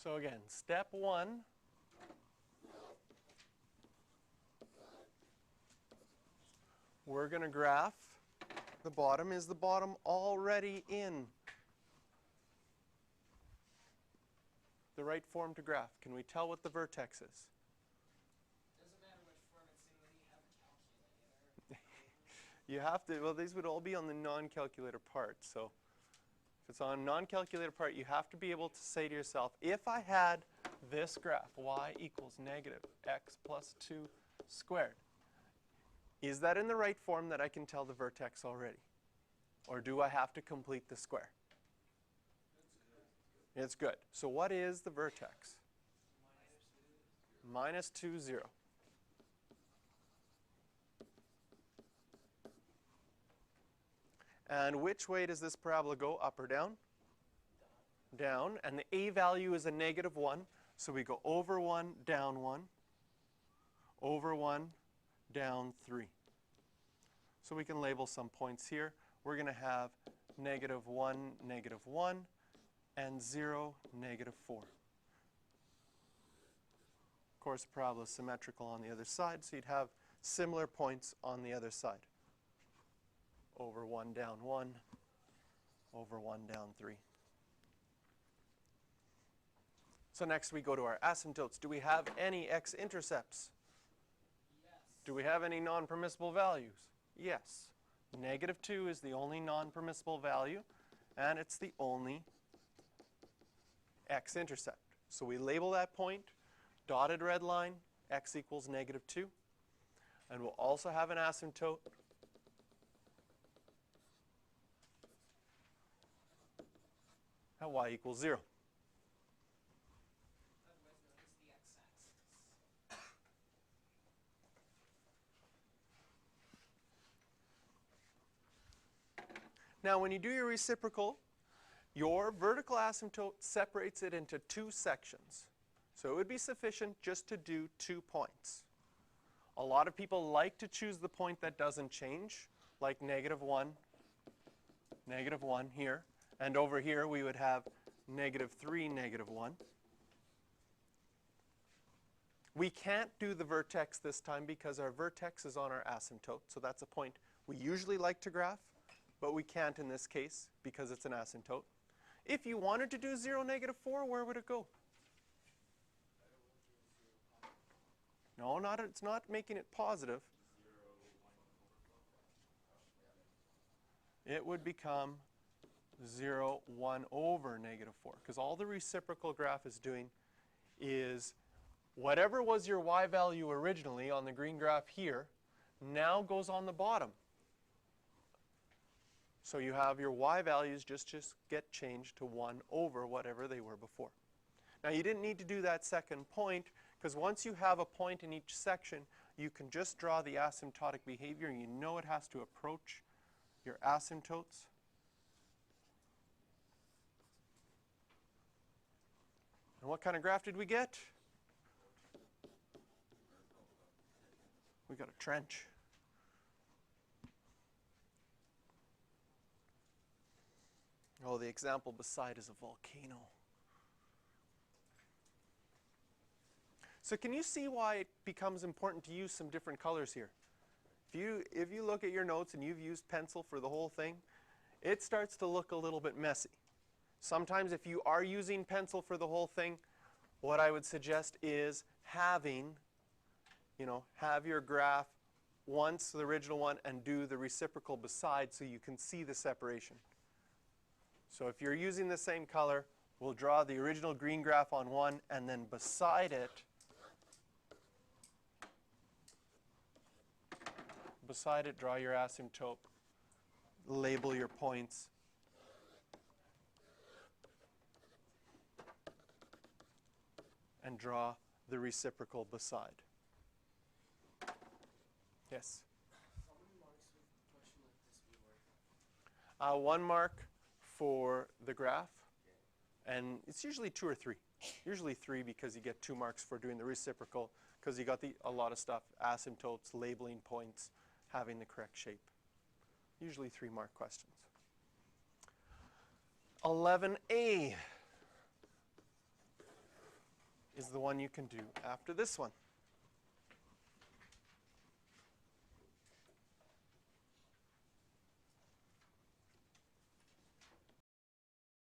So again, step one, we're going to graph the bottom. Is the bottom already in the right form to graph? Can we tell what the vertex is? Doesn't matter which form it's in when you have a calculator. You have to, well, these would all be on the non-calculator part. So if it's on non-calculator part, you have to be able to say to yourself, if I had this graph, y equals negative x plus 2 squared, is that in the right form that I can tell the vertex already? Or do I have to complete the square? It's good. So what is the vertex? Minus 2, 0. And which way does this parabola go, up or down? Down. And the a value is a negative 1. So we go over 1, down 1, over 1, down 3. So we can label some points here. We're going to have negative 1, negative 1, and 0, negative 4. Of course, the parabola is symmetrical on the other side, so you'd have similar points on the other side. Over 1, down 1, over 1, down 3. So next we go to our asymptotes. Do we have any x-intercepts? Yes. Do we have any non-permissible values? Yes. Negative 2 is the only non-permissible value, and it's the only x-intercept. So we label that point, dotted red line, x equals negative 2. And we'll also have an asymptote at y equals 0. Otherwise known as the x-axis. Now, when you do your reciprocal, your vertical asymptote separates it into two sections. So it would be sufficient just to do 2 points. A lot of people like to choose the point that doesn't change, like negative 1 here. And over here, we would have negative 3, negative 1. We can't do the vertex this time because our vertex is on our asymptote. So that's a point we usually like to graph, but we can't in this case because it's an asymptote. If you wanted to do 0, negative 4, where would it go? No, it's not making it positive. It would become 0, 1 over negative 4. Because all the reciprocal graph is doing is whatever was your y value originally on the green graph here now goes on the bottom. So you have your y values just get changed to 1 over whatever they were before. Now you didn't need to do that second point because once you have a point in each section, you can just draw the asymptotic behavior and you know it has to approach your asymptotes. And what kind of graph did we get? We got a trench. Oh, the example beside is a volcano. So can you see why it becomes important to use some different colors here? If you look at your notes and you've used pencil for the whole thing, it starts to look a little bit messy. Sometimes if you are using pencil for the whole thing, what I would suggest is having, have your graph once, the original one, and do the reciprocal beside so you can see the separation. So if you're using the same color, we'll draw the original green graph on one, and then beside it, draw your asymptote, label your points, and draw the reciprocal beside. Yes? How many marks would a question like this be worth? 1 mark for the graph, and it's usually 2 or 3. Usually 3 because you get 2 marks for doing the reciprocal because you got a lot of stuff, asymptotes, labeling points, having the correct shape. Usually 3 mark questions. 11A. is the one you can do after this one.